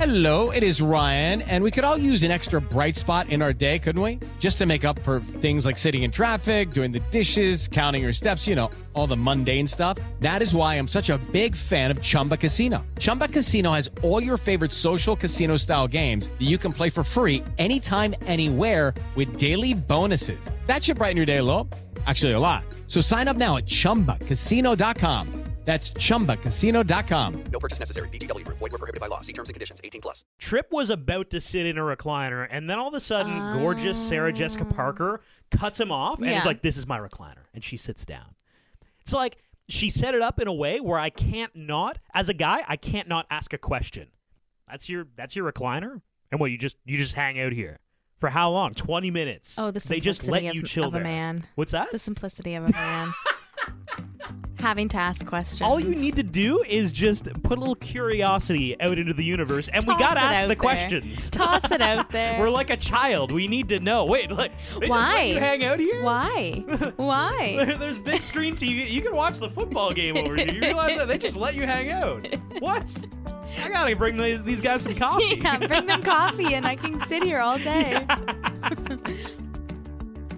Hello, it is Ryan, and we could all use an extra bright spot in our day, couldn't we? Just to make up for things like sitting in traffic, doing the dishes, counting your steps, you know, all the mundane stuff. That is why I'm such a big fan of Chumba Casino. Chumba Casino has all your favorite social casino-style games that you can play for free anytime, anywhere with daily bonuses. That should brighten your day a little. Actually, a lot. So sign up now at ChumbaCasino.com. That's ChumbaCasino.com. No purchase necessary. VGW Group. Void where prohibited by law. See terms and conditions. 18+. Trip was about to sit in a recliner, and then all of a sudden, gorgeous Sarah Jessica Parker cuts him off, and is like, "This is my recliner," and she sits down. It's like she set it up in a way where I can't not, as a guy, I can't not ask a question. That's your recliner, and what you just hang out here for how long? 20 minutes. Oh, the simplicity they just let you chill of there. A man. What's that? The simplicity of a man. Having to ask questions. All you need to do is just put a little curiosity out into the universe, and we gotta ask the questions. Toss it out there. We're like a child. We need to know. Wait, like, they why? Just let you hang out here? Why? Why? There's big screen TV. You can watch the football game over here. You realize that they just let you hang out? What? I gotta bring these guys some coffee. Yeah, bring them coffee, and I can sit here all day.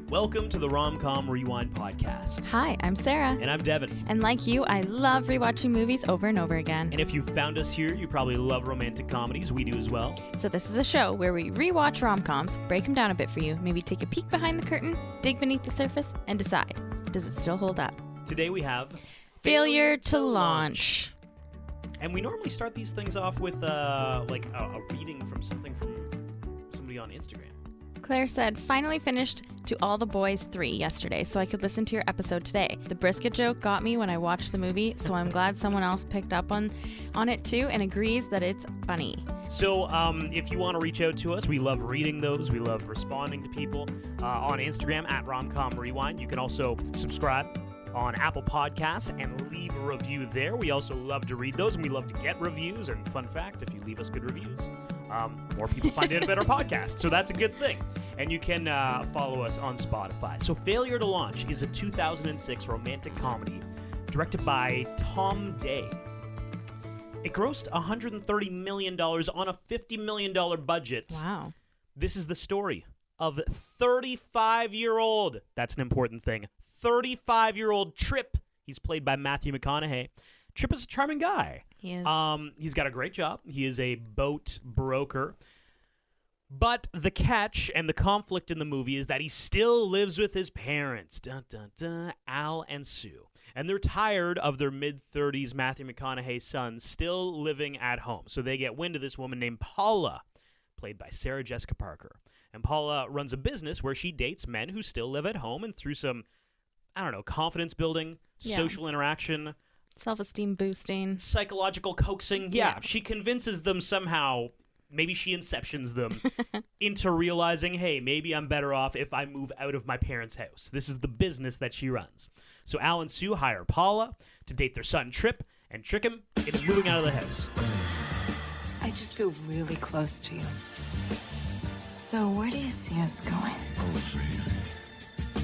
Welcome to the Rom-Com Rewind podcast. Hi, I'm Sarah. And I'm Devin. And like you, I love rewatching movies over and over again. And if you found us here, you probably love romantic comedies. We do as well. So this is a show where we rewatch rom-coms, break them down a bit for you, maybe take a peek behind the curtain, dig beneath the surface, and decide, does it still hold up? Today we have Failure to Launch. And we normally start these things off with a reading from something from somebody on Instagram. Claire said, finally finished To All the Boys 3 yesterday, so I could listen to your episode today. The brisket joke got me when I watched the movie, so I'm glad someone else picked up on it too and agrees that it's funny. So if you want to reach out to us, we love reading those. We love responding to people on Instagram at Romcom Rewind. You can also subscribe on Apple Podcasts and leave a review there. We also love to read those, and we love to get reviews. And fun fact, if you leave us good reviews, more people find out about our podcast, so that's a good thing. And you can follow us on Spotify. So Failure to Launch is a 2006 romantic comedy directed by Tom Day. It grossed $130 million on a $50 million budget. Wow. This is the story of 35-year-old, that's an important thing, 35-year-old Trip. He's played by Matthew McConaughey. Trip is a charming guy. He is. He's got a great job. He is a boat broker. But the catch and the conflict in the movie is that he still lives with his parents, dun, dun, dun, Al and Sue. And they're tired of their mid-30s Matthew McConaughey son still living at home. So they get wind of this woman named Paula, played by Sarah Jessica Parker. And Paula runs a business where she dates men who still live at home, and through some, confidence building, social interaction, self-esteem boosting, psychological coaxing. Yeah, she convinces them somehow. Maybe she inceptions them into realizing, hey, maybe I'm better off if I move out of my parents' house. This is the business that she runs. So Al and Sue hire Paula to date their son Trip and trick him into moving out of the house. I just feel really close to you. So where do you see us going?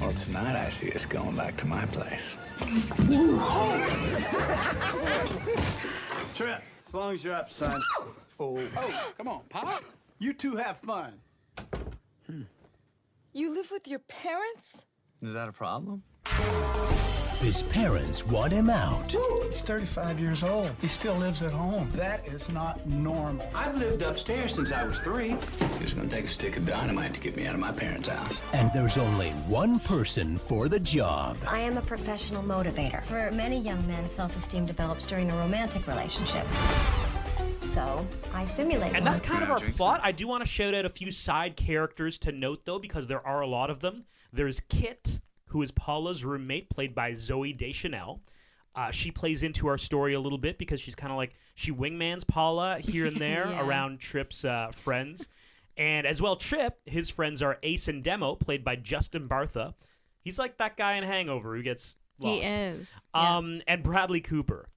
Well, tonight I see us going back to my place. Trip, as long as you're up, son. Oh, come on, Pop. You two have fun. You live with your parents? Is that a problem? His parents want him out. He's 35 years old. He still lives at home. That is not normal. I've lived upstairs since I was 3. It's gonna take a stick of dynamite to get me out of my parents' house. And there's only one person for the job. I am a professional motivator. For many young men, self-esteem develops during a romantic relationship. So I simulate And one. that's kind of our plot. I do want to shout out a few side characters to note, though, because there are a lot of them. There's Kit, who is Paula's roommate, played by Zooey Deschanel. She plays into our story a little bit because she's kind of like, she wingmans Paula here and there around Trip's friends. And as well, Trip, his friends are Ace and Demo, played by Justin Bartha. He's like that guy in Hangover who gets lost. He is. And Bradley Cooper.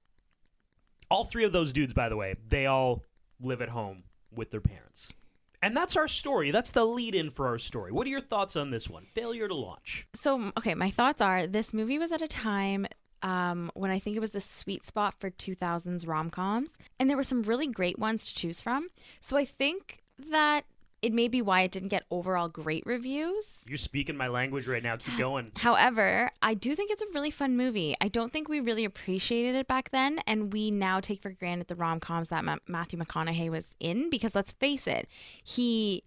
All three of those dudes, by the way, they all live at home with their parents. And that's our story. That's the lead-in for our story. What are your thoughts on this one? Failure to Launch. So, okay, my thoughts are this movie was at a time when I think it was the sweet spot for 2000s rom-coms. And there were some really great ones to choose from. So I think that it may be why it didn't get overall great reviews. You're speaking my language right now. Keep going. However, I do think it's a really fun movie. I don't think we really appreciated it back then, and we now take for granted the rom-coms that Matthew McConaughey was in, because let's face it, he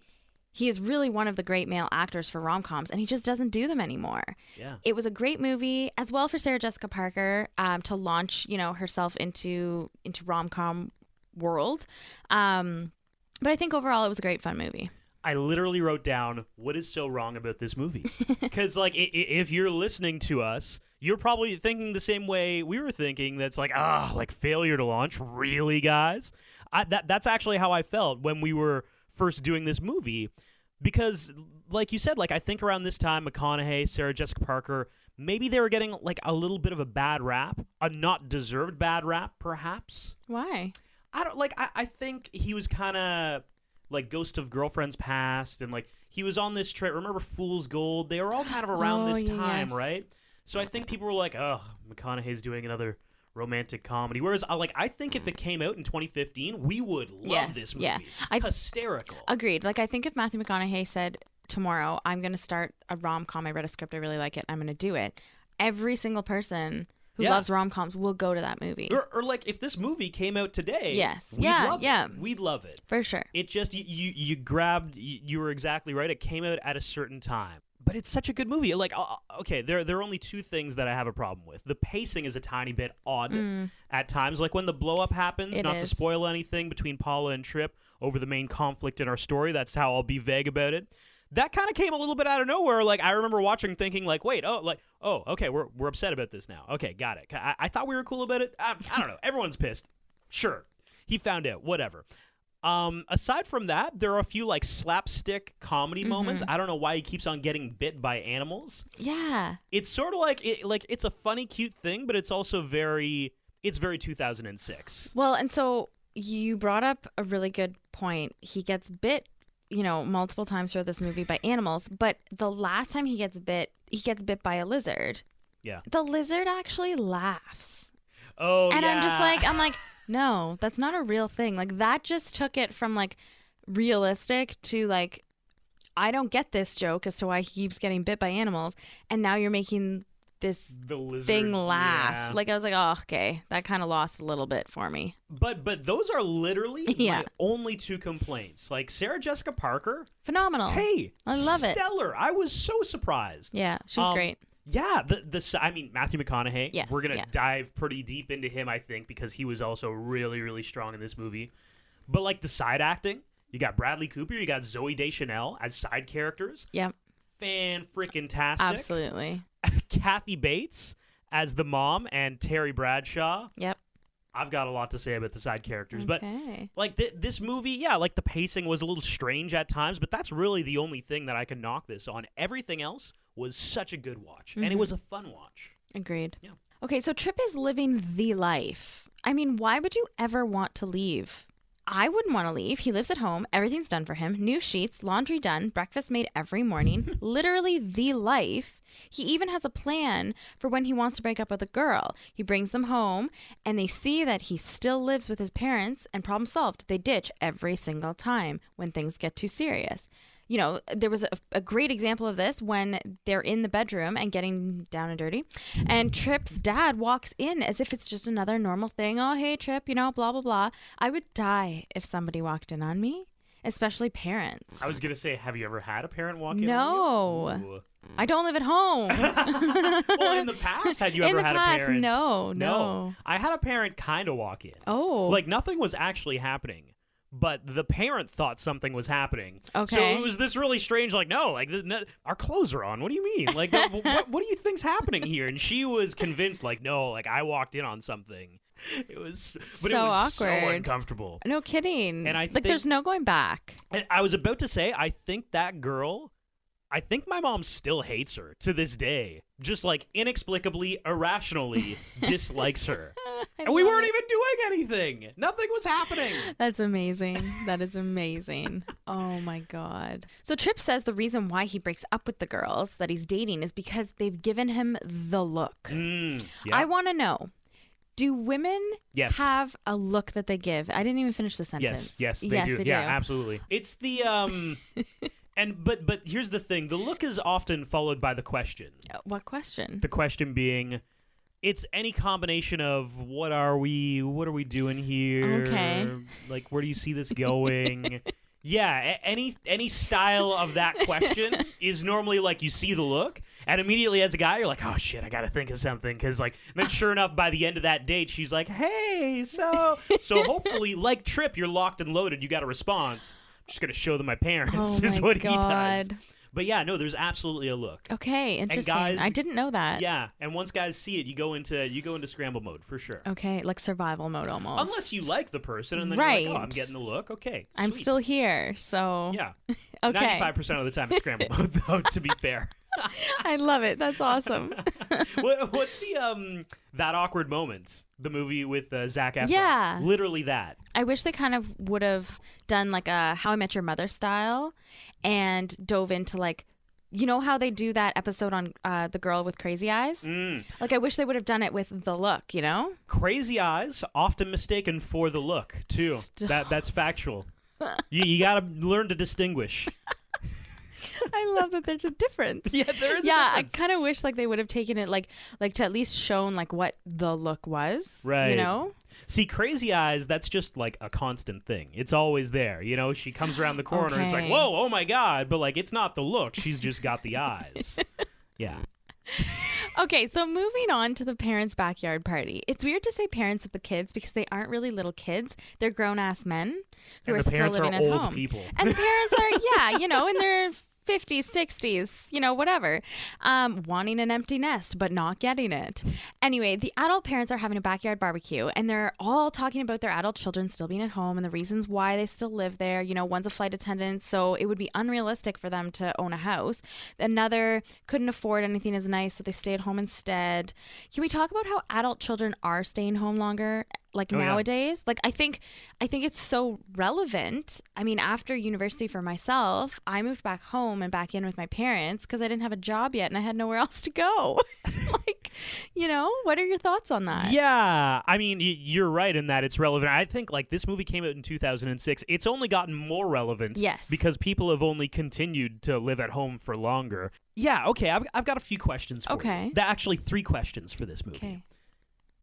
is really one of the great male actors for rom-coms, and he just doesn't do them anymore. Yeah. It was a great movie, as well for Sarah Jessica Parker to launch, herself into rom-com world. But I think overall it was a great fun movie. I literally wrote down what is so wrong about this movie. Because, like, if you're listening to us, you're probably thinking the same way we were thinking. That's like, failure to launch. Really, guys? That's actually how I felt when we were first doing this movie. Because, like you said, like, I think around this time, McConaughey, Sarah Jessica Parker, maybe they were getting, like, a little bit of a bad rap. A not deserved bad rap, perhaps. Why? I think he was kind of like Ghost of Girlfriend's Past, and like he was on this trip. Remember Fool's Gold? They were all kind of around this time, right? So I think people were like, "Oh, McConaughey's doing another romantic comedy." Whereas, I think if it came out in 2015, we would love this movie. Yeah, hysterical. Agreed. Like, I think if Matthew McConaughey said tomorrow, "I'm going to start a rom-com. I read a script. I really like it. I'm going to do it," every single person who loves rom-coms will go to that movie. Or like if this movie came out today, we'd love it. For sure. It just, you were exactly right. It came out at a certain time. But it's such a good movie. Like, okay, there are only two things that I have a problem with. The pacing is a tiny bit odd at times. Like when the blow-up happens, to spoil anything, between Paula and Tripp over the main conflict in our story. That's how I'll be vague about it. That kind of came a little bit out of nowhere. Like, I remember watching thinking, like, wait, okay, we're upset about this now. Okay, got it. I thought we were cool about it. I don't know. Everyone's pissed. Sure. He found out. Whatever. Aside from that, there are a few, like, slapstick comedy moments. I don't know why he keeps on getting bit by animals. Yeah. It's sort of like it's a funny, cute thing, but it's also very 2006. Well, and so you brought up a really good point. He gets bit multiple times throughout this movie by animals, but the last time he gets bit by a lizard. Yeah. The lizard actually laughs. Oh, and yeah. I'm like, no, that's not a real thing. Like, that just took it from, like, realistic to, like, I don't get this joke as to why he keeps getting bit by animals, and now you're making this thing laugh. Yeah. Like, I was like, oh, okay, that kind of lost a little bit for me. But those are literally my only two complaints. Like, Sarah Jessica Parker, phenomenal. Hey, I love it. Stellar. I was so surprised. Yeah, she was great. Yeah, I mean, Matthew McConaughey. Yes, we're gonna dive pretty deep into him, I think, because he was also really, really strong in this movie. But like the side acting, you got Bradley Cooper, you got Zooey Deschanel as side characters. Yep. Fan-freaking-tastic. Absolutely. Kathy Bates as the mom and Terry Bradshaw. Yep. I've got a lot to say about the side characters. Okay. But like this movie, like the pacing was a little strange at times, but that's really the only thing that I can knock this on. Everything else was such a good watch, and it was a fun watch. Agreed. Yeah. Okay, so Tripp is living the life. I mean, why would you ever want to leave? I wouldn't want to leave. He lives at home. Everything's done for him. New sheets, laundry done, breakfast made every morning. Literally the life. He even has a plan for when he wants to break up with a girl. He brings them home, and they see that he still lives with his parents, and problem solved. They ditch every single time when things get too serious. There was a great example of this when they're in the bedroom and getting down and dirty, and Tripp's dad walks in as if it's just another normal thing. Oh, hey, Tripp, blah, blah, blah. I would die if somebody walked in on me, especially parents. I was going to say, have you ever had a parent walk in No. on you? I don't live at home. Well, in the past, had you ever had a parent? No. I had a parent kind of walk in. Oh. Like, nothing was actually happening, but the parent thought something was happening. Okay. So it was this really strange, like, no, like, our clothes are on. What do you mean? Like, what do you think's happening here? And she was convinced, like, no, like, I walked in on something. It was awkward. So uncomfortable. No kidding. And I like, think, there's no going back. And I was about to say, I think that girl I think my mom still hates her to this day. Just like inexplicably, irrationally dislikes her. And we weren't even doing anything. Nothing was happening. That's amazing. That is amazing. Oh my God. So Tripp says the reason why he breaks up with the girls that he's dating is because they've given him the look. Yeah. I want to know, do women Yes. have a look that they give? I didn't even finish the sentence. Yes, they do. Yeah, absolutely. It's the and but here's the thing: the look is often followed by the question. What question? The question being, it's any combination of what are we doing here? Okay. Like, where do you see this going? Yeah, any style of that question is normally like you see the look, and immediately as a guy you're like, oh shit, I gotta think of something, because like then sure enough by the end of that date she's like, hey, so hopefully like Tripp, you're locked and loaded, you got a response. I'm just gonna show them my parents is what he does. But yeah, no, there's absolutely a look. Okay, interesting. Guys, I didn't know that. Yeah, and once guys see it, you go into scramble mode for sure. Okay, like survival mode almost. Unless you like the person and then right. you're like, oh, I'm getting the look. Okay, I'm sweet. still here, so Yeah. Okay. 95% of the time it's scramble mode, though, to be fair. I love it. That's awesome. What's the That Awkward Moment? The movie with Zac Efron. Yeah. Literally that. I wish they kind of would have done like a How I Met Your Mother style and dove into like, you know how they do that episode on The Girl with Crazy Eyes? Like, I wish they would have done it with the look, you know? Crazy eyes, often mistaken for the look, too. That's factual. You got to learn to distinguish. I love that there's a difference. Yeah, there is a Yeah, I difference. kind of wish like they would have taken it like to at least shown like what the look was, Right. you know? See, Crazy Eyes, that's just like a constant thing. It's always there. You know, she comes around the corner and it's like, Okay. whoa, oh my God. But like, it's not the look. She's just got the eyes. Yeah. Okay, so moving on to the parents' backyard party. It's weird to say parents of the kids because they aren't really little kids. They're grown-ass men who And are the still parents living are at old home. people. And the parents are, yeah, you know, in their 50s, 60s, you know, whatever, wanting an empty nest, but not getting it. Anyway, the adult parents are having a backyard barbecue, and they're all talking about their adult children still being at home and the reasons why they still live there. You know, one's a flight attendant, so it would be unrealistic for them to own a house. Another couldn't afford anything as nice, so they stay at home instead. Can we talk about how adult children are staying home longer? Like nowadays, like I think it's so relevant. I mean, after university for myself, I moved back home and back in with my parents because I didn't have a job yet and I had nowhere else to go. Like, you know, what are your thoughts on that? Yeah, I mean, you're right in that it's relevant. I think like this movie came out in 2006. It's only gotten more relevant. Yes. Because people have only continued to live at home for longer. Yeah, okay, I've got a few questions for you. Okay. Actually, 3 questions for this movie. Okay.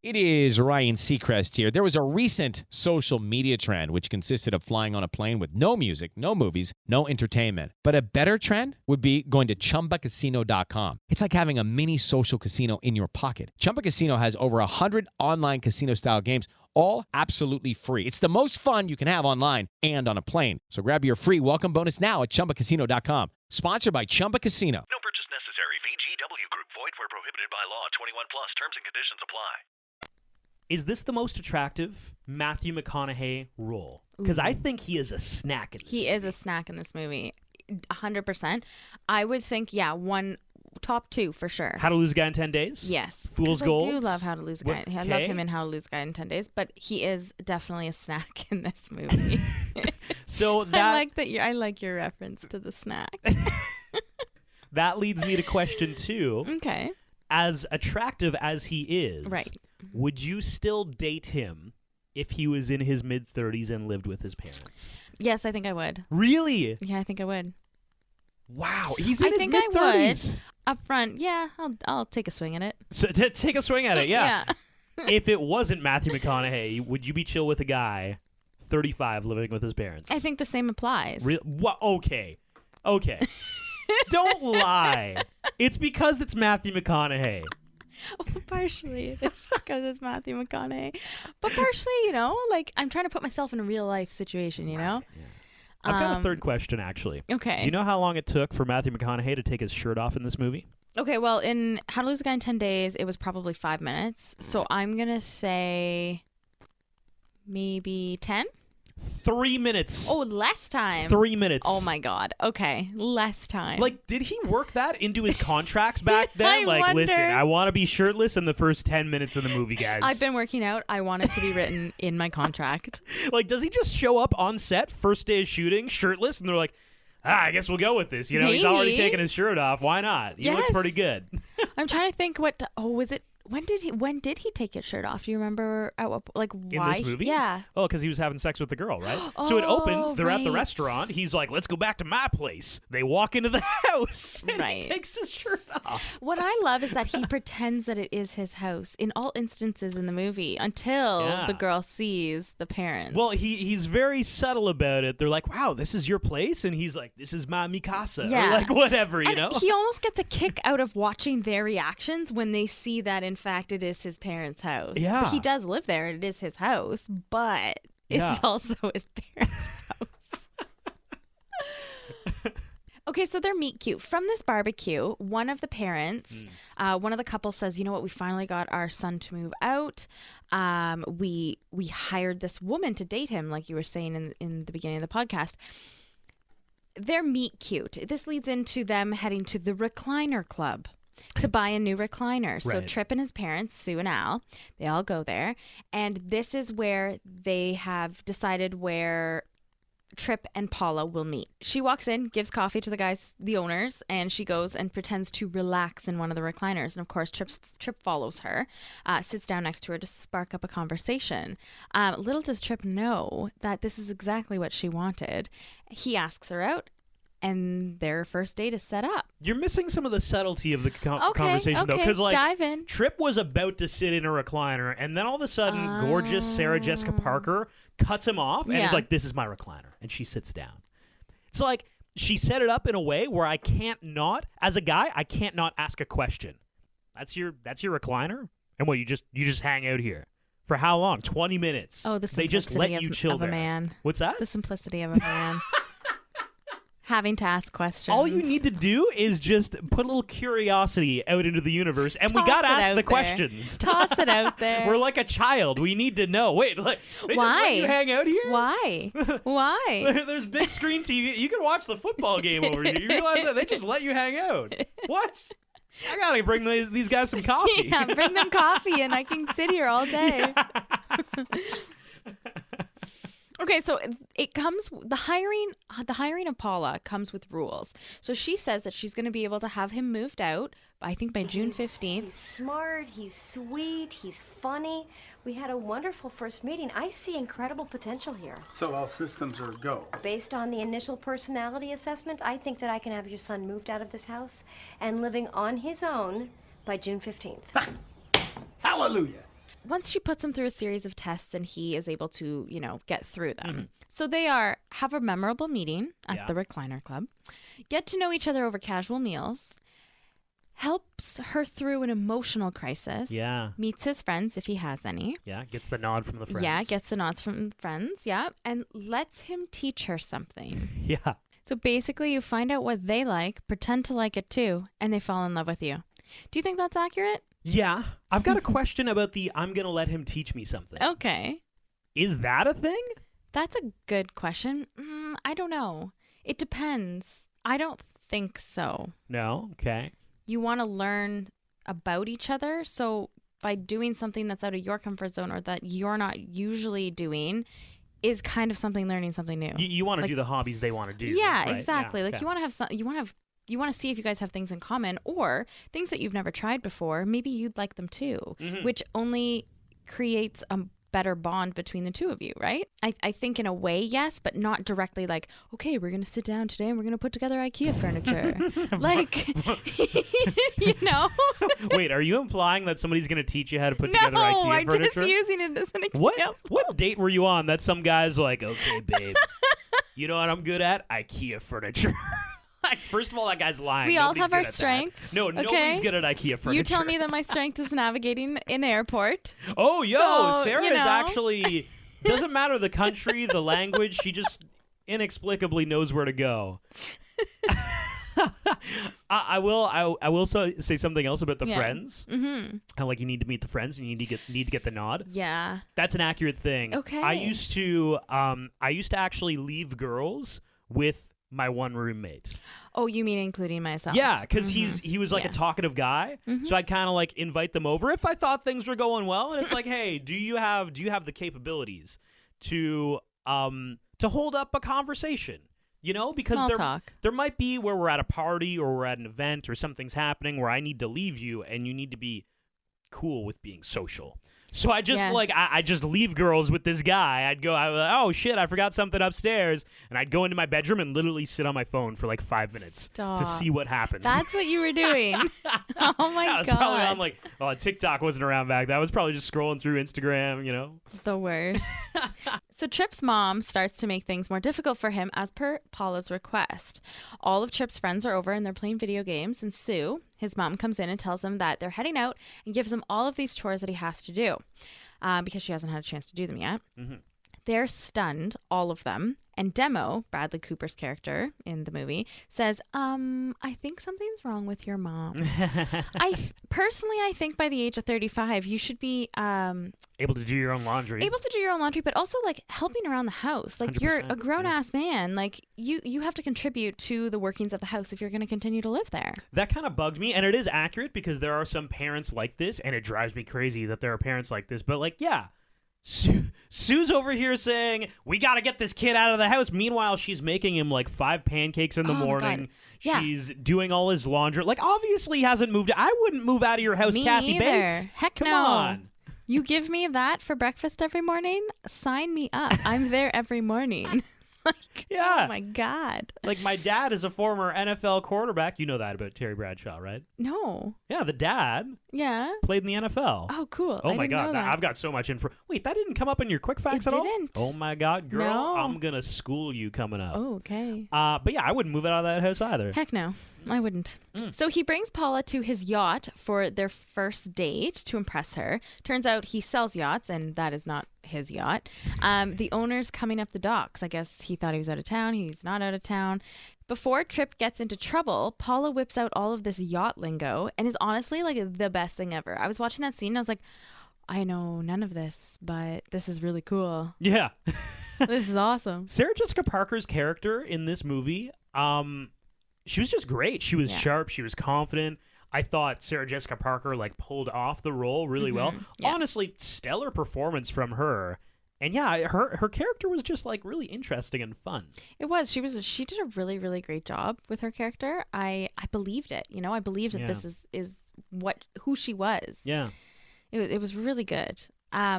It is Ryan Seacrest here. There was a recent social media trend which consisted of flying on a plane with no music, no movies, no entertainment. But a better trend would be going to ChumbaCasino.com. It's like having a mini social casino in your pocket. Chumba Casino has over 100 online casino-style games, all absolutely free. It's the most fun you can have online and on a plane. So grab your free welcome bonus now at ChumbaCasino.com. Sponsored by Chumba Casino. No purchase necessary. VGW Group. Void where prohibited by law. 21 plus. Terms and conditions apply. Is this the most attractive Matthew McConaughey role? Because I think he is a snack in this movie. He is a snack in this movie, 100%. I would think, yeah, top 2 for sure. How to Lose a Guy in 10 Days? Yes. Fool's 'Cause Gold? I do love How to Lose a Guy. I love Okay. him in How to Lose a Guy in 10 Days, but he is definitely a snack in this movie. So that I like your reference to the snack. that leads me to question 2. Okay. As attractive as he is, Right. would you still date him if he was in his mid-30s and lived with his parents? Yes, I think I would. Really? Yeah, I think I would. Wow, he's in I his think mid-30s. I would. Up front, yeah, I'll take a swing at it. So take a swing at it, yeah. Yeah. If it wasn't Matthew McConaughey, would you be chill with a guy 35 living with his parents? I think the same applies. Okay. Don't lie. It's because it's Matthew McConaughey. Partially it is because it's Matthew McConaughey, but partially, you know, like I'm trying to put myself in a real life situation, you know. Yeah. I've got a third question, actually. Okay. Do you know how long it took for Matthew McConaughey to take his shirt off in this movie? Okay, well, in How to Lose a Guy in 10 Days, it was probably 5 minutes. So I'm going to say maybe 10? 3 minutes. Oh, less time. 3 minutes. Oh my God. Okay, less time. Like, did he work that into his contracts back then? I Like, wonder. listen, I want to be shirtless in the first 10 minutes of the movie, guys. I've been working out. I want it to be written in my contract. Like, does he just show up on set, first day of shooting, shirtless, and they're like, I guess we'll go with this. You know, he's already Maybe. taken his shirt off. Why not? He looks Yes. pretty good. I'm trying to think what. Was it? When did he take his shirt off? Do you remember at what, like In why? this movie? Yeah. Oh, because he was having sex with the girl, right? So it opens. They're at the right. restaurant. He's like, let's go back to my place. They walk into the house. And Right. he takes his shirt off. What I love is that he pretends that it is his house in all instances in the movie until Yeah. the girl sees the parents. Well, he's very subtle about it. They're like, wow, this is your place? And he's like, this is my Mikasa. Yeah. Or like, whatever, you and know? he almost gets a kick out of watching their reactions when they see that, in fact, it is his parents' house. Yeah. But he does live there. It is his house, but it's Yeah. also his parents' house. Okay, so they're meet cute. From this barbecue, one of the parents, one of the couples says, you know what, we finally got our son to move out. We hired this woman to date him, like you were saying in the beginning of the podcast. They're meet cute. This leads into them heading to the recliner club to buy a new recliner. So Right. Trip and his parents, Sue and Al, they all go there. And this is where they have decided where Trip and Paula will meet. She walks in, gives coffee to the guys, the owners, and she goes and pretends to relax in one of the recliners. And of course, Trip follows her, sits down next to her to spark up a conversation. Little does Trip know that this is exactly what she wanted. He asks her out, and their first date is set up. You're missing some of the subtlety of the conversation, though. Because, like, dive in. Trip was about to sit in a recliner, and then all of a sudden, gorgeous Sarah Jessica Parker cuts him off and Yeah. is like, this is my recliner. And she sits down. It's like she set it up in a way where I can't not, as a guy, I can't not ask a question. That's your recliner? And what, you just hang out here? For how long? 20 minutes. Oh, the They simplicity just let you chill of a there. man. What's that? The simplicity of a man. Having to ask questions. All you need to do is just put a little curiosity out into the universe, and we Toss got to it ask out the there. questions. Toss it out there. We're like a child. We need to know. Wait, like, they Why? just let you hang out here? Why? Why? There's big screen TV. You can watch the football game over here. You realize that? They just let you hang out. What? I got to bring these guys some coffee. Yeah, bring them coffee and I can sit here all day. Okay, so it comes the hiring of Paula comes with rules. So she says that she's going to be able to have him moved out, I think by June 15th. He's smart, he's sweet, he's funny. We had a wonderful first meeting. I see incredible potential here. So all systems are go. Based on the initial personality assessment, I think that I can have your son moved out of this house and living on his own by June 15th. Hallelujah. Once she puts him through a series of tests and he is able to, get through them. Mm-hmm. So they have a memorable meeting at the Recliner Club, get to know each other over casual meals, helps her through an emotional crisis. Yeah. Meets his friends if he has any. Yeah, gets the nod from the friends. Yeah, gets the nods from friends. Yeah. And lets him teach her something. Yeah. So basically, you find out what they like, pretend to like it too, and they fall in love with you. Do you think that's accurate? Yeah. I've got a question about the I'm going to let him teach me something. Okay. Is that a thing? That's a good question. I don't know. It depends. I don't think so. No? Okay. You want to learn about each other. So by doing something that's out of your comfort zone or that you're not usually doing is kind of learning something new. You want to do the hobbies they want to do. Yeah, right? exactly. Yeah, Like okay. you want to see if you guys have things in common or things that you've never tried before. Maybe you'd like them too, which only creates a better bond between the two of you, right? I think in a way, yes, but not directly like, okay, we're going to sit down today and we're going to put together IKEA furniture. Like, Wait, are you implying that somebody's going to teach you how to put together No, IKEA I'm furniture? just using it as an example. What date were you on that some guy's like, okay, babe, you know what I'm good at? IKEA furniture. Like, first of all, that guy's lying. We all Nobody's have good our at that. strengths. No, okay? nobody's good at IKEA furniture. You tell me that my strength is navigating an airport. Oh, yo, So, Sarah you is know. actually, doesn't matter the country, the language, she just inexplicably knows where to go. I will say something else about the friends. Mm-hmm. How like you need to meet the friends and you need to get the nod. Yeah. That's an accurate thing. Okay. I used to actually leave girls with my one roommate. Oh, you mean including myself? Yeah, because he was like a talkative guy, so I'd kind of like invite them over if I thought things were going well, and it's like, hey, do you have the capabilities to hold up a conversation? You know, because there might be where we're at a party or we're at an event or something's happening where I need to leave you, and you need to be cool with being social. So I just I just leave girls with this guy. I'd go, oh shit, I forgot something upstairs, and I'd go into my bedroom and literally sit on my phone for like 5 minutes to see what happens. That's what you were doing. Oh my I was god! probably on like, TikTok wasn't around back then. I was probably just scrolling through Instagram. You know, the worst. So Tripp's mom starts to make things more difficult for him as per Paula's request. All of Tripp's friends are over and they're playing video games, and Sue, his mom, comes in and tells him that they're heading out and gives him all of these chores that he has to do because she hasn't had a chance to do them yet. Mm-hmm. They're stunned, all of them. And Demo, Bradley Cooper's character in the movie, says, I think something's wrong with your mom. Personally, I think by the age of 35, you should be able to do your own laundry. But also like helping around the house. Like you're a grown-ass man. Like you have to contribute to the workings of the house if you're going to continue to live there. That kind of bugged me, and it is accurate because there are some parents like this, and it drives me crazy that there are parents like this. But like, yeah. Sue's over here saying, we got to get this kid out of the house. Meanwhile, she's making him like 5 pancakes in the morning. Yeah. She's doing all his laundry. Like, obviously he hasn't moved. I wouldn't move out of your house, Me Kathy either. Bates. Heck Come no. on. You give me that for breakfast every morning? Sign me up. I'm there every morning. Like, yeah. Oh my God. Like, my dad is a former NFL quarterback. You know that about Terry Bradshaw, right? No. Yeah, the dad played in the NFL. Oh, cool. Oh I my didn't know God. that. I've got so much info. Wait, that didn't come up in your quick facts at all? It didn't. Oh my God, girl. No. I'm going to school you coming up. Oh, okay. But yeah, I wouldn't move out of that house either. Heck no. I wouldn't. So he brings Paula to his yacht for their first date to impress her. Turns out he sells yachts, and that is not his yacht. The owner's coming up the docks. I guess he thought he was out of town. He's not out of town. Before Tripp gets into trouble, Paula whips out all of this yacht lingo and is honestly like the best thing ever. I was watching that scene and I was like, I know none of this, but this is really cool. Yeah. This is awesome. Sarah Jessica Parker's character in this movie, she was just great. She was sharp. She was confident. I thought Sarah Jessica Parker like pulled off the role really well. Yeah. Honestly, stellar performance from her. And yeah, her character was just like really interesting and fun. It was. She did a really, really great job with her character. I believed it. You know, I believed that this is who she was. Yeah. It was really good.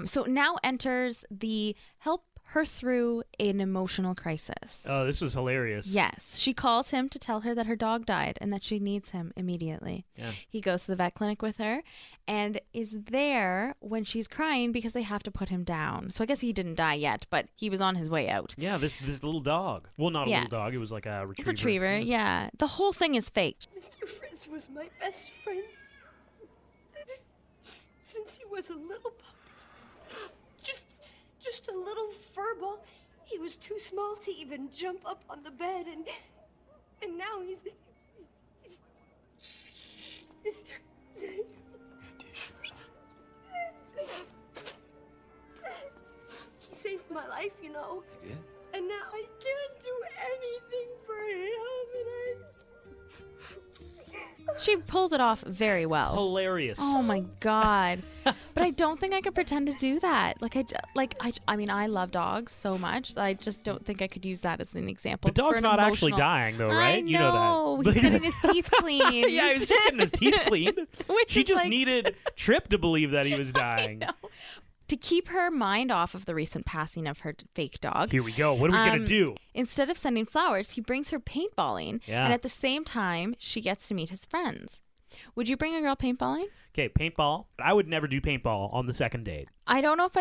So now enters the help her through an emotional crisis. Oh, this was hilarious. Yes. She calls him to tell her that her dog died and that she needs him immediately. Yeah. He goes to the vet clinic with her and is there when she's crying because they have to put him down. So I guess he didn't die yet, but he was on his way out. Yeah, this little dog. Well, not a little dog. It was like a retriever. Retriever, yeah. The whole thing is fake. Mr. Fritz was my best friend since he was a little puppy. Just a little furball. He was too small to even jump up on the bed, and now he's he saved my life, you know. Yeah. And now I can't do anything for him, and She pulls it off very well. Hilarious. Oh my God. But I don't think I could pretend to do that. I mean, I love dogs so much that I just don't think I could use that as an example. The dog's not actually dying though, right? I know. You know that. He's getting his teeth cleaned. Yeah, he was just getting his teeth cleaned. She just needed Tripp to believe that he was dying. I know. To keep her mind off of the recent passing of her fake dog. Here we go. What are we going to do? Instead of sending flowers, he brings her paintballing. Yeah. And at the same time, she gets to meet his friends. Would you bring a girl paintballing? Okay, paintball. I would never do paintball on the second date. I don't know if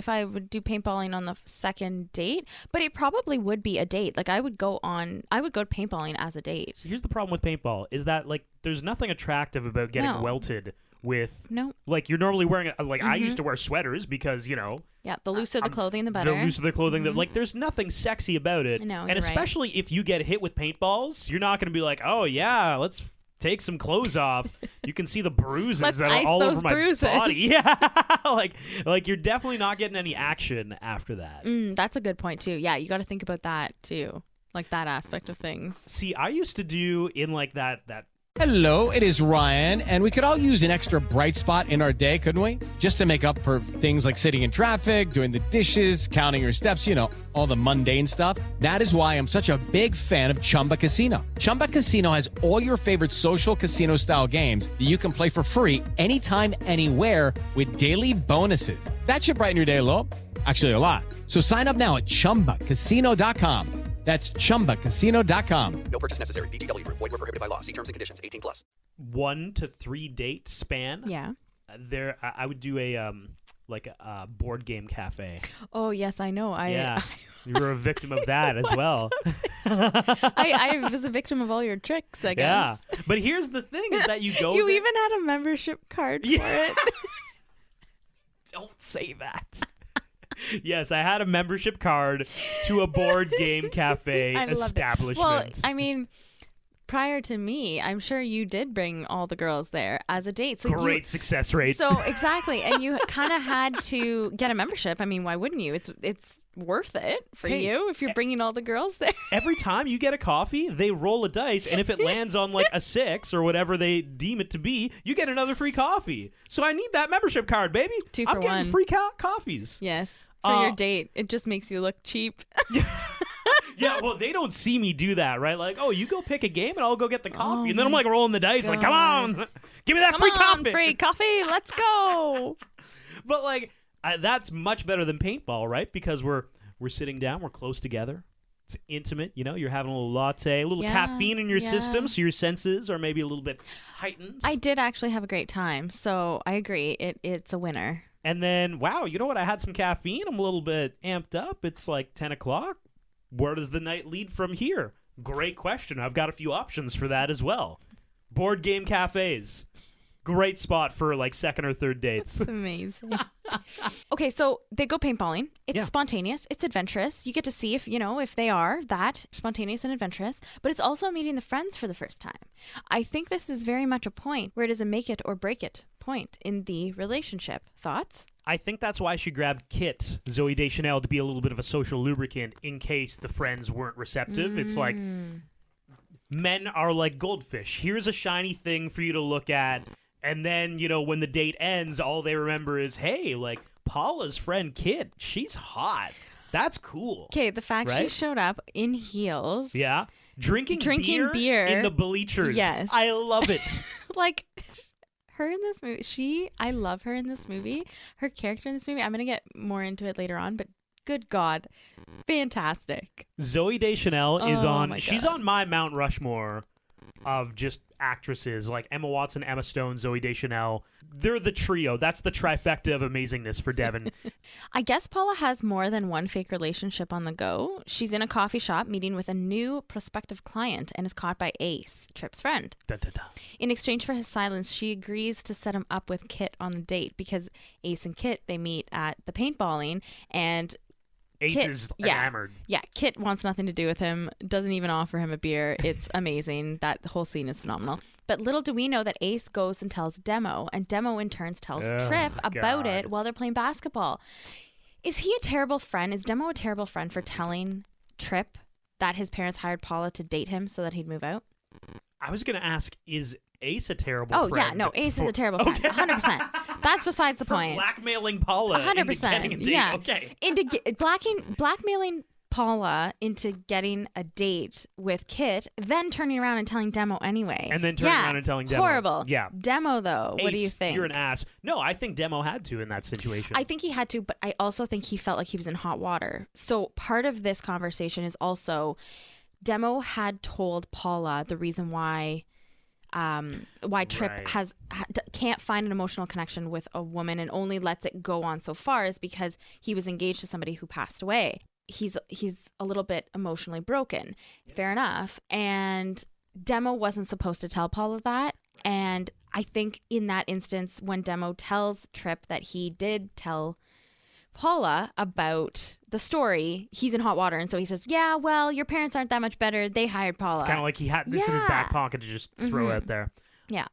I would do paintballing on the second date, but it probably would be a date. Like I would go paintballing as a date. So here's the problem with paintball is that like there's nothing attractive about getting welted with No. like you're normally wearing like I used to wear sweaters because, Yeah, the looser the clothing, the better. The looser the clothing, like there's nothing sexy about it. No, and you're right. especially if you get hit with paintballs, you're not going to be like, "Oh yeah, let's take some clothes off." You can see the bruises Let's that are ice all those over my bruises. body. Yeah. like you're definitely not getting any action after that. That's a good point too. Yeah, you got to think about that too. Like that aspect of things. See, I used to do in like that Hello, it is Ryan, and we could all use an extra bright spot in our day, couldn't we? Just to make up for things like sitting in traffic, doing the dishes, counting your steps, all the mundane stuff. That is why I'm such a big fan of Chumba Casino. Chumba Casino has all your favorite social casino-style games that you can play for free anytime, anywhere with daily bonuses. That should brighten your day a little. Actually, a lot. So sign up now at ChumbaCasino.com. That's ChumbaCasino.com. No purchase necessary. VGW Group. Void where prohibited by law. See terms and conditions. 18+. 1 to 3 date span. Yeah. I would do a board game cafe. Oh yes, I know. Yeah. You were a victim of that as well. I was a victim of all your tricks, I guess. Yeah. But here's the thing is that you go You there- even had a membership card for it. Don't say that. Yes, I had a membership card to a board game cafe I loved it. establishment. Well, I mean, prior to me, I'm sure you did bring all the girls there as a date. So Great success rate. So exactly, and you kind of had to get a membership. I mean, why wouldn't you? It's worth it for you if you're bringing all the girls there. Every time you get a coffee, they roll a dice, and if it lands on like a 6 or whatever they deem it to be, you get another free coffee. So I need that membership card, baby. 2 for I'm getting 1. free coffees. Yes, for your date. It just makes you look cheap. Yeah, well, they don't see me do that, right? Like, oh, you go pick a game and I'll go get the coffee. And then I'm like rolling the dice, like, come on, give me that Come free on, coffee. free coffee. Let's go. But like, that's much better than paintball, right? Because we're sitting down, we're close together. It's intimate, you're having a little latte, a little caffeine in your system, so your senses are maybe a little bit heightened. I did actually have a great time, so I agree. It's a winner. And then, wow, you know what? I had some caffeine. I'm a little bit amped up. It's like 10 o'clock. Where does the night lead from here? Great question. I've got a few options for that as well. Board game cafes. Great spot for like second or third dates. It's amazing. Okay, so they go paintballing. It's spontaneous. It's adventurous. You get to see if they are that spontaneous and adventurous, but it's also meeting the friends for the first time. I think this is very much a point where it is a make it or break it point in the relationship. Thoughts? I think that's why she grabbed Kit, Zooey Deschanel, to be a little bit of a social lubricant in case the friends weren't receptive. It's like men are like goldfish. Here's a shiny thing for you to look at. And then, when the date ends, all they remember is, hey, like, Paula's friend Kit, she's hot. That's cool. Okay, the fact she showed up in heels. Yeah. Drinking beer in the bleachers. Yes. I love it. Like, her in this movie, I love her in this movie. Her character in this movie, I'm going to get more into it later on, but good God, fantastic. Zooey Deschanel is she's God. on my Mount Rushmore of just actresses like Emma Watson, Emma Stone, Zooey Deschanel. They're the trio. That's the trifecta of amazingness for Devin. I guess Paula has more than one fake relationship on the go. She's in a coffee shop meeting with a new prospective client and is caught by Ace, Tripp's friend. Dun, dun, dun. In exchange for his silence, she agrees to set him up with Kit on the date because Ace and Kit, they meet at the paintballing, and Ace is enamored. Yeah, Kit wants nothing to do with him, doesn't even offer him a beer. It's amazing. That whole scene is phenomenal. But little do we know that Ace goes and tells Demo, and Demo in turn tells Tripp about it while they're playing basketball. Is he a terrible friend? Is Demo a terrible friend for telling Tripp that his parents hired Paula to date him so that he'd move out? I was going to ask, is Ace a terrible friend? Oh, yeah, no, Ace is a terrible friend. 100%. That's besides the point. Blackmailing Paula 100%. into getting a date. Yeah. Okay. Blackmailing Paula into getting a date with Kit, then turning around and telling Demo anyway. And then turning around and telling Demo. Horrible. Yeah. Demo, though, Ace, what do you think? You're an ass. No, I think Demo had to in that situation. I think he had to, but I also think he felt like he was in hot water. So part of this conversation is also Demo had told Paula the reason why Tripp can't find an emotional connection with a woman and only lets it go on so far is because he was engaged to somebody who passed away. He's a little bit emotionally broken. Fair enough. And Demo wasn't supposed to tell Paula that. And I think in that instance, when Demo tells Tripp that he did tell Paula about the story, he's in hot water. And so he says, yeah, well, your parents aren't that much better. They hired Paula. It's kind of like he had this in his back pocket to just throw out there. Yeah.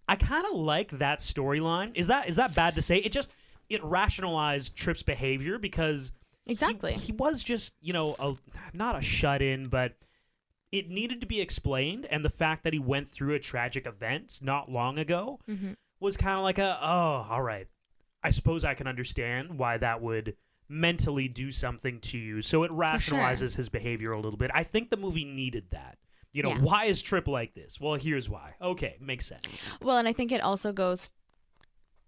I kind of like that storyline. Is that bad to say? It rationalized Tripp's behavior because exactly he was just, not a shut-in, but it needed to be explained. And the fact that he went through a tragic event not long ago was kind of like all right. I suppose I can understand why that would mentally do something to you. So it rationalizes his behavior a little bit. I think the movie needed that. Why is Tripp like this? Well, here's why. Okay, makes sense. Well, and I think it also goes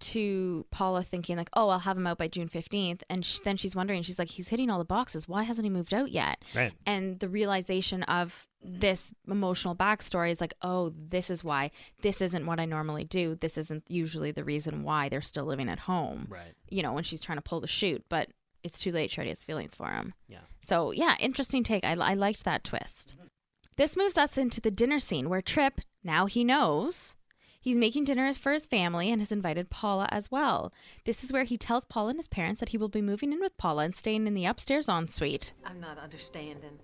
to Paula thinking like, oh, I'll have him out by June 15th. And then she's wondering, she's like, he's hitting all the boxes. Why hasn't he moved out yet? Right. And the realization of this emotional backstory is like, oh, this is why. This isn't what I normally do. This isn't usually the reason why they're still living at home. Right. When she's trying to pull the chute, but it's too late. She already has feelings for him. Yeah. So, yeah, interesting take. I liked that twist. This moves us into the dinner scene where Tripp, now he knows, he's making dinner for his family and has invited Paula as well. This is where he tells Paula and his parents that he will be moving in with Paula and staying in the upstairs ensuite. I'm not understanding.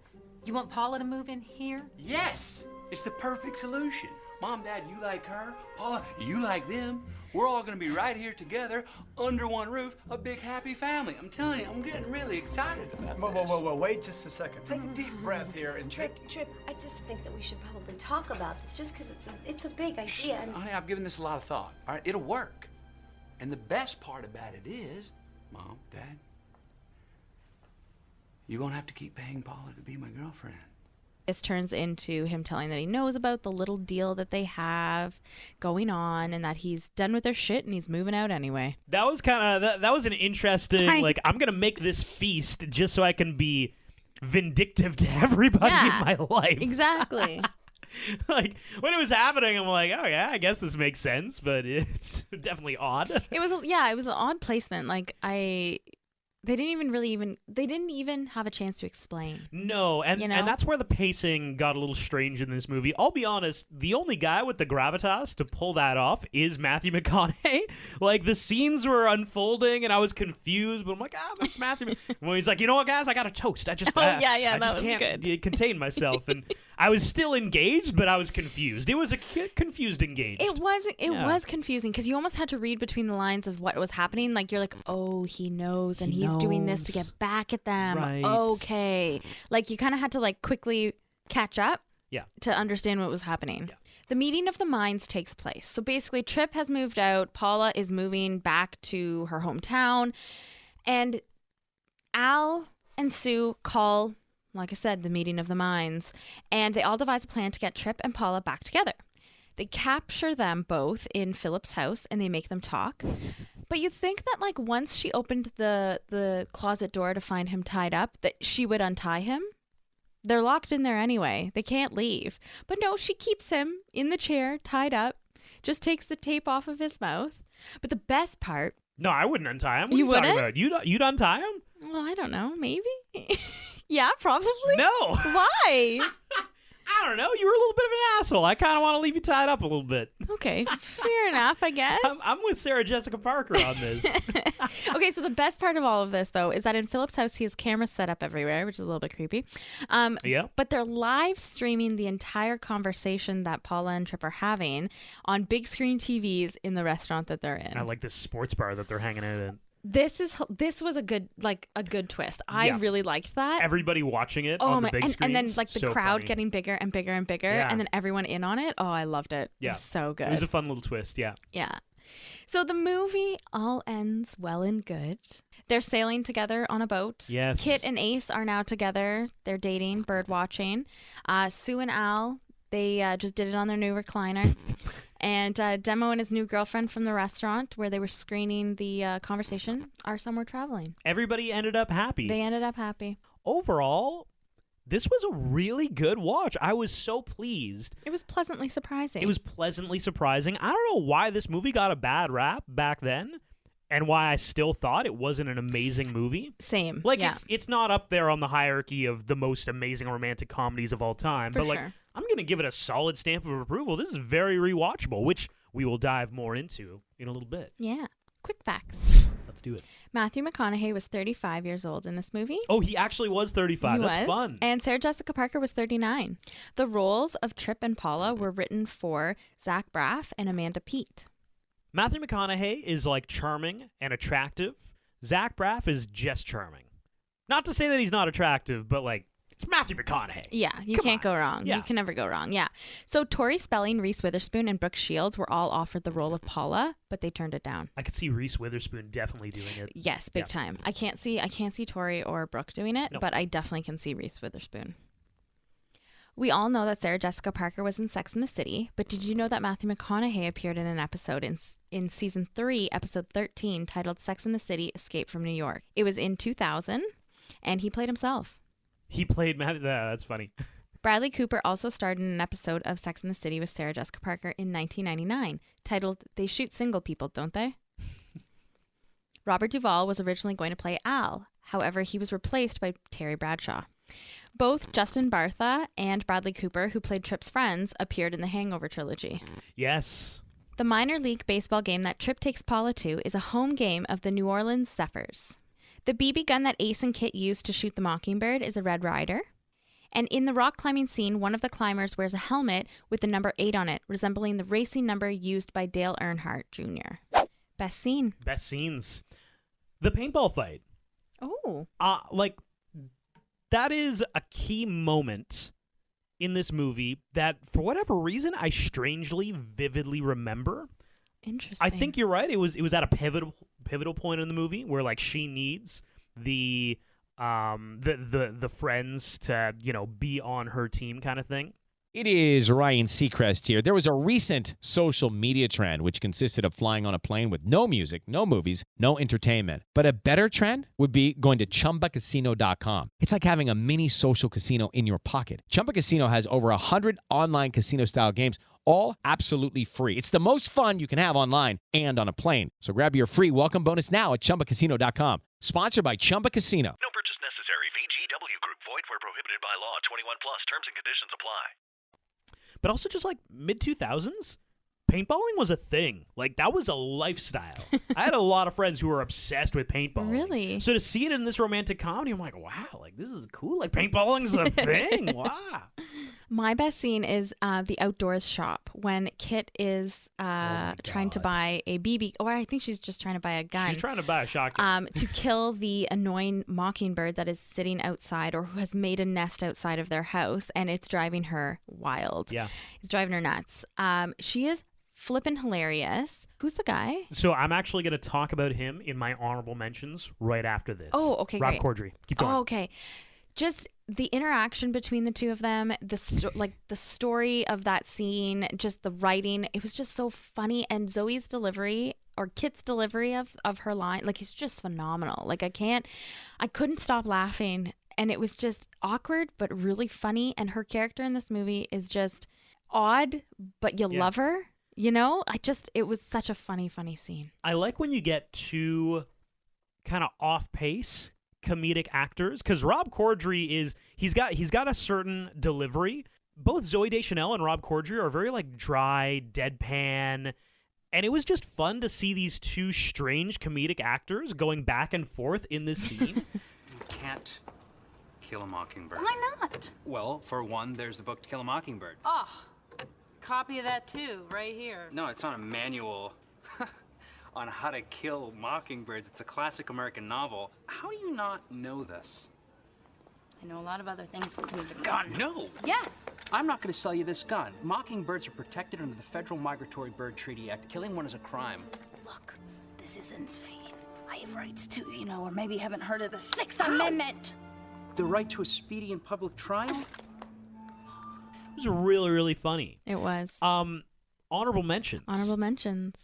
You want Paula to move in here? Yes! It's the perfect solution. Mom, Dad, you like her. Paula, you like them. We're all gonna be right here together, under one roof, a big happy family. I'm telling you, I'm getting really excited about this. Whoa, wait just a second. Take a deep breath here and Tripp, I just think that we should probably talk about this just because it's a big idea. And Honey, I've given this a lot of thought. All right, it'll work. And the best part about it is, Mom, Dad, you're gonna have to keep paying Paula to be my girlfriend. This turns into him telling that he knows about the little deal that they have going on and that he's done with their shit and he's moving out anyway. That was kind of that was an interesting I'm gonna make this feast just so I can be vindictive to everybody in my life. Exactly. Like when it was happening, I'm like, oh yeah, I guess this makes sense, but it's definitely odd. It was an odd placement. Like they didn't even have a chance to explain. No, and that's where the pacing got a little strange in this movie. I'll be honest, the only guy with the gravitas to pull that off is Matthew McConaughey. Like, the scenes were unfolding, and I was confused, but I'm like, it's Matthew. When he's like, you know what, guys, I got a toast. I just can't contain myself. And I was still engaged, but I was confused. It was a confused engaged. It was confusing, because you almost had to read between the lines of what was happening. Like, you're like, oh, he knows, and he's doing this to get back at them. Right. Okay. Like, you kind of had to, like, quickly catch up to understand what was happening. Yeah. The meeting of the minds takes place. So basically, Tripp has moved out. Paula is moving back to her hometown. And Al and Sue call, like I said, the meeting of the minds. And they all devise a plan to get Tripp and Paula back together. They capture them both in Philip's house and they make them talk. But you'd think that, like, once she opened the closet door to find him tied up, that she would untie him. They're locked in there anyway. They can't leave. But no, she keeps him in the chair, tied up, just takes the tape off of his mouth. But the best part... No, I wouldn't untie him. What you are you talking wouldn't? about? You'd untie him? Well, I don't know. Maybe? Yeah, probably. No. Why? I don't know. You were a little bit of an asshole. I kind of want to leave you tied up a little bit. Okay, fair enough, I guess. I'm with Sarah Jessica Parker on this. Okay, so the best part of all of this, though, is that in Philip's house, he has cameras set up everywhere, which is a little bit creepy. Yeah. But they're live streaming the entire conversation that Paula and Tripp are having on big screen TVs in the restaurant that they're in. I like this sports bar that they're hanging out in. This was a good twist. I really liked that. Everybody watching it on the big screen. And then, like, the so crowd funny. getting bigger and bigger and bigger, and then everyone in on it. Oh, I loved it. Yeah. It was so good. It was a fun little twist, yeah. Yeah. So the movie all ends well and good. They're sailing together on a boat. Yes. Kit and Ace are now together. They're dating, bird watching. Sue and Al, they just did it on their new recliner. And Demo and his new girlfriend from the restaurant where they were screening the conversation are somewhere traveling. Everybody ended up happy. They ended up happy. Overall, this was a really good watch. I was so pleased. It was pleasantly surprising. It was pleasantly surprising. I don't know why this movie got a bad rap back then and why I still thought it wasn't an amazing movie. Same. Like, it's not up there on the hierarchy of the most amazing romantic comedies of all time. For but, like, sure. I'm going to give it a solid stamp of approval. This is very rewatchable, which we will dive more into in a little bit. Yeah. Quick facts. Let's do it. Matthew McConaughey was 35 years old in this movie. Oh, he actually was 35. He That's was. fun. And Sarah Jessica Parker was 39. The roles of Trip and Paula were written for Zach Braff and Amanda Peet. Matthew McConaughey is like charming and attractive. Zach Braff is just charming. Not to say that he's not attractive, but like, it's Matthew McConaughey. Yeah, you can't go wrong. Yeah. You can never go wrong. Yeah. So Tori Spelling, Reese Witherspoon, and Brooke Shields were all offered the role of Paula, but they turned it down. I could see Reese Witherspoon definitely doing it. Yes, big time. I can't see Tori or Brooke doing it, but I definitely can see Reese Witherspoon. We all know that Sarah Jessica Parker was in Sex and the City, but did you know that Matthew McConaughey appeared in an episode in season 3, episode 13, titled Sex and the City: Escape from New York? It was in 2000, and he played himself. He played Matthew. That's funny. Bradley Cooper also starred in an episode of Sex and the City with Sarah Jessica Parker in 1999, titled They Shoot Single People, Don't They? Robert Duvall was originally going to play Al. However, he was replaced by Terry Bradshaw. Both Justin Bartha and Bradley Cooper, who played Tripp's friends, appeared in the Hangover trilogy. Yes. The minor league baseball game that Tripp takes Paula to is a home game of the New Orleans Zephyrs. The BB gun that Ace and Kit used to shoot the Mockingbird is a Red Ryder. And in the rock climbing scene, one of the climbers wears a helmet with the number 8 on it, resembling the racing number used by Dale Earnhardt Jr. Best scene. Best scenes. The paintball fight. Oh. That is a key moment in this movie that, for whatever reason, I strangely, vividly remember. Interesting. I think you're right. It was at a pivotal point in the movie where like she needs the friends to, you know, be on her team kind of thing. It is Ryan Seacrest here. There was a recent social media trend which consisted of flying on a plane with no music, no movies, no entertainment. But a better trend would be going to ChumbaCasino.com. It's like having a mini social casino in your pocket. Chumba Casino has over 100 online casino-style games, all absolutely free. It's the most fun you can have online and on a plane. So grab your free welcome bonus now at ChumbaCasino.com. Sponsored by Chumba Casino. No purchase necessary. VGW Group. Void where prohibited by law. 21 plus. Terms and conditions apply. But also just like mid-2000s, paintballing was a thing. Like, that was a lifestyle. I had a lot of friends who were obsessed with paintballing. Really? So to see it in this romantic comedy, I'm like, wow, like, this is cool. Like, paintballing is a thing. Wow. My best scene is the outdoors shop when Kit is trying to buy a BB, or I think she's just trying to buy a gun. She's trying to buy a shotgun. To kill the annoying mockingbird that is sitting outside or who has made a nest outside of their house, and it's driving her wild. Yeah. It's driving her nuts. She is flippin' hilarious. Who's the guy? So I'm actually going to talk about him in my honorable mentions right after this. Oh, okay, Rob great. Corddry. Keep going. Oh, okay. Just the interaction between the two of them, the story of that scene, just the writing, it was just so funny. And Zoe's delivery or Kit's delivery of her line, like, it's just phenomenal. Like, I couldn't stop laughing, and it was just awkward but really funny. And her character in this movie is just odd, but you love her. You know, it was such a funny scene. I like when you get two kind of off pace comedic actors, because Rob Corddry he's got a certain delivery. Both Zooey Deschanel and Rob Corddry are very like dry, deadpan, and it was just fun to see these two strange comedic actors going back and forth in this scene. You can't kill a mockingbird. Why not? Well, for one, there's the book To Kill a Mockingbird. Oh, copy of that too, right here. No, it's not a manual on how to kill mockingbirds. It's a classic American novel. How do you not know this? I know a lot of other things, but a gun. No! Yes! I'm not going to sell you this gun. Mockingbirds are protected under the Federal Migratory Bird Treaty Act. Killing one is a crime. Look, this is insane. I have rights too, you know, or maybe you haven't heard of the Sixth Amendment. The right to a speedy and public trial? It was really, really funny. It was. Honorable mentions. Honorable mentions.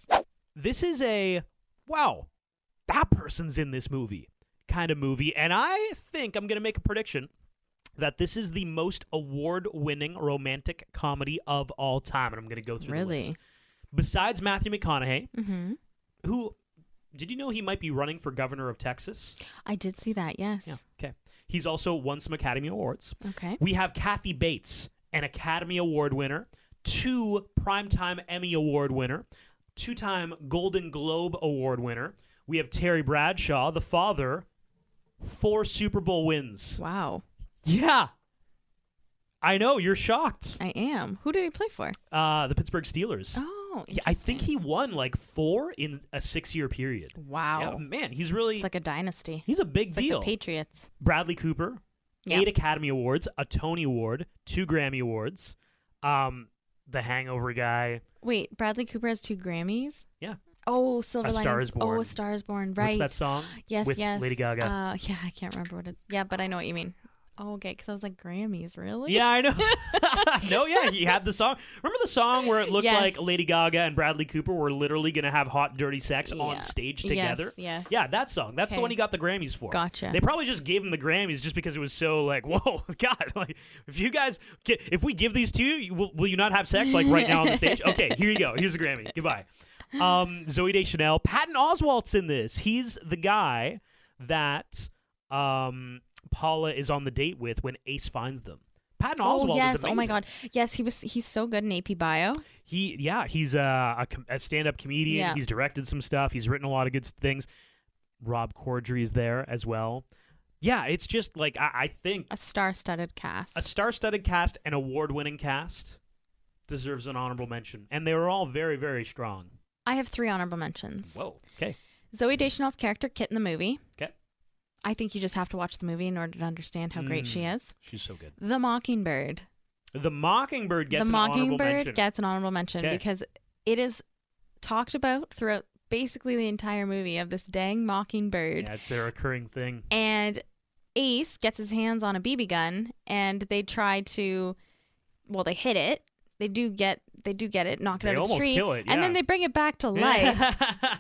This is a, wow, that person's in this movie kind of movie. And I think I'm going to make a prediction that this is the most award-winning romantic comedy of all time. And I'm going to go through the list. Besides Matthew McConaughey, who, did you know he might be running for governor of Texas? I did see that, yes. Yeah, okay. He's also won some Academy Awards. Okay. We have Kathy Bates, an Academy Award winner, 2 Primetime Emmy Award winner, 2-time Golden Globe Award winner. We have Terry Bradshaw, the father, 4 Super Bowl wins. Wow. Yeah. I know, you're shocked. I am. Who did he play for? The Pittsburgh Steelers. Oh, yeah, I think he won like 4 in a 6-year period. Wow. Yeah, man, he's really... It's like a dynasty. He's a big it's deal. Like the Patriots. Bradley Cooper, 8 Academy Awards, a Tony Award, 2 Grammy Awards. The Hangover guy. Wait, Bradley Cooper has 2 Grammys? Yeah. Oh, Silver Lining. A Star is Born. Oh, A Star is Born, right. What's that song? Yes, with yes. Lady Gaga. Yeah, I can't remember what it's... Yeah, but I know what you mean. Oh, okay, because I was like, Grammys, really? Yeah, I know. No, yeah, he had the song. Remember the song where it looked Yes. like Lady Gaga and Bradley Cooper were literally going to have hot, dirty sex on stage together? Yes. Yeah, that song. That's the Okay. one he got the Grammys for. Gotcha. They probably just gave him the Grammys just because it was so like, whoa, God, like, if we give these to you, will you not have sex like right now on the stage? Okay, here you go. Here's the Grammy. Goodbye. Zooey Deschanel. Patton Oswalt's in this. He's the guy that Paula is on the date with when Ace finds them. Patton Oswalt yes. is amazing. Oh my God. Yes, he's so good in AP Bio. He's a stand-up comedian. Yeah. He's directed some stuff. He's written a lot of good things. Rob Corddry is there as well. Yeah, it's just like I think a star-studded cast. A star-studded cast, an award-winning cast deserves an honorable mention, and they were all very, very strong. I have 3 honorable mentions. Whoa. Okay. Zooey Deschanel's character, Kit in the movie. Okay. I think you just have to watch the movie in order to understand how great she is. She's so good. The Mockingbird. The Mockingbird gets an honorable mention. Gets an honorable mention because it is talked about throughout basically the entire movie of this dang mockingbird. Yeah, it's a recurring thing. And Ace gets his hands on a BB gun, and they try to, well, they hit it. They do get it, knock it out of the tree, kill it, and then they bring it back to life.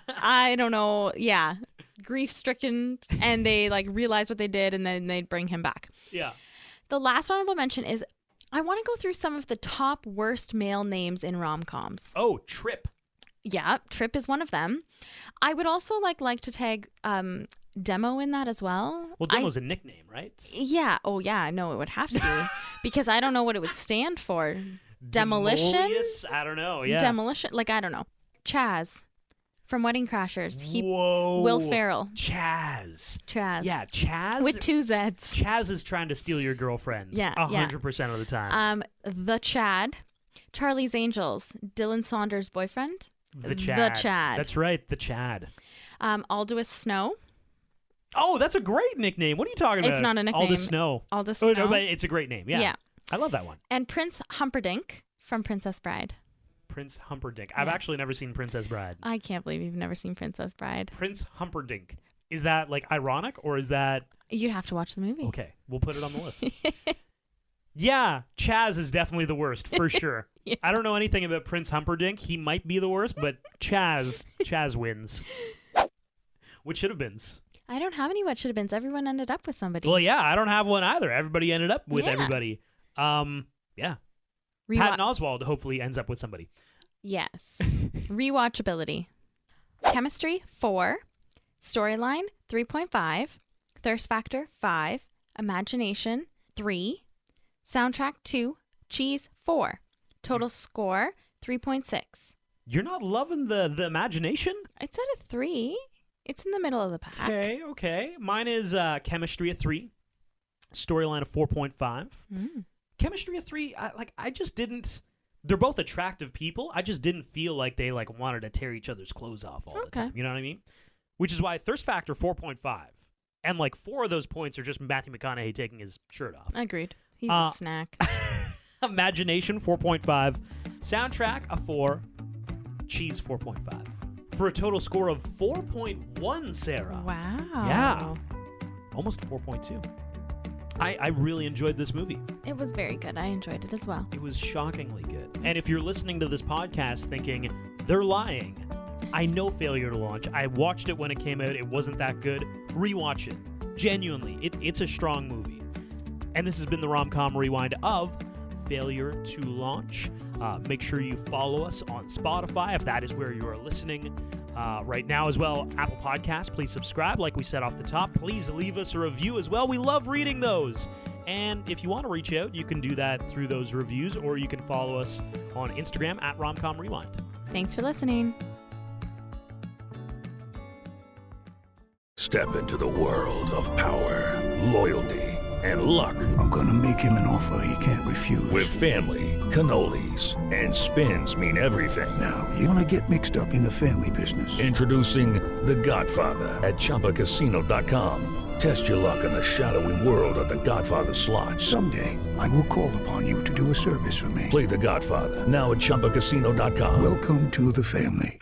I don't know. Yeah. Grief-stricken, and they like realize what they did, and then they bring him back. Yeah. The last honorable mention is I want to go through some of the top worst male names in rom-coms. Oh, Trip. Yeah, Trip is one of them. I would also like to tag Demo in that as well. Well, Demo's a nickname, right? Yeah. Oh, yeah. No, it would have to be because I don't know what it would stand for. Demolition? Demolious? I don't know. Yeah. Demolition? Like, I don't know. Chaz from Wedding Crashers. Whoa. Will Ferrell. Chaz. Yeah, Chaz. with 2 Zs. Chaz is trying to steal your girlfriend. Yeah, 100% of the time. The Chad. Charlie's Angels. Dylan Saunders' boyfriend. The Chad. The Chad. That's right. The Chad. Aldous Snow. Oh, that's a great nickname. What are you talking about? It's not a nickname. Aldous Snow. Aldous Oh, Snow. no, but it's a great name. Yeah. Yeah. I love that one. And Prince Humperdinck from Princess Bride. Prince Humperdinck. I've actually never seen Princess Bride. I can't believe you've never seen Princess Bride. Prince Humperdinck. Is that like ironic or is that... You'd have to watch the movie. Okay, we'll put it on the list. Yeah, Chaz is definitely the worst, for sure. Yeah. I don't know anything about Prince Humperdinck. He might be the worst, but Chaz wins. Which should have been. I don't have any what should have beens. Everyone ended up with somebody. Well, yeah, I don't have one either. Everybody ended up with everybody. Yeah. Patton Oswalt hopefully ends up with somebody. Yes. Rewatchability. Chemistry, 4. Storyline, 3.5. Thirst factor, 5. Imagination, 3. Soundtrack, 2. Cheese, 4. Total score, 3.6. You're not loving the imagination? It's at a 3. It's in the middle of the pack. Okay. Mine is chemistry at 3. Storyline of 4.5. Chemistry at 3, I just didn't... They're both attractive people. I just didn't feel like they wanted to tear each other's clothes off all the time. You know what I mean? Which is why Thirst Factor 4.5. And 4 of those points are just Matthew McConaughey taking his shirt off. Agreed. He's a snack. Imagination 4.5. Soundtrack a 4. Cheese 4.5. For a total score of 4.1, Sarah. Wow. Yeah. Almost 4.2. I really enjoyed this movie. It was very good. I enjoyed it as well. It was shockingly good. And if you're listening to this podcast thinking, they're lying, I know Failure to Launch. I watched it when it came out. It wasn't that good. Rewatch it. Genuinely. It's a strong movie. And this has been the Rom-Com Rewind of Failure to Launch. Make sure you follow us on Spotify if that is where you are listening. right now as well. Apple Podcasts, please subscribe. Like we said off the top, please leave us a review as well. We love reading those. And if you want to reach out, you can do that through those reviews, or you can follow us on Instagram at Romcom Rewind. Thanks for listening. Step into the world of power, loyalty, and luck. I'm gonna make him an offer he can't refuse. With family, cannolis, and spins mean everything. Now, you wanna get mixed up in the family business. Introducing The Godfather at ChumbaCasino.com. Test your luck in the shadowy world of The Godfather slot. Someday, I will call upon you to do a service for me. Play The Godfather now at ChumbaCasino.com. Welcome to the family.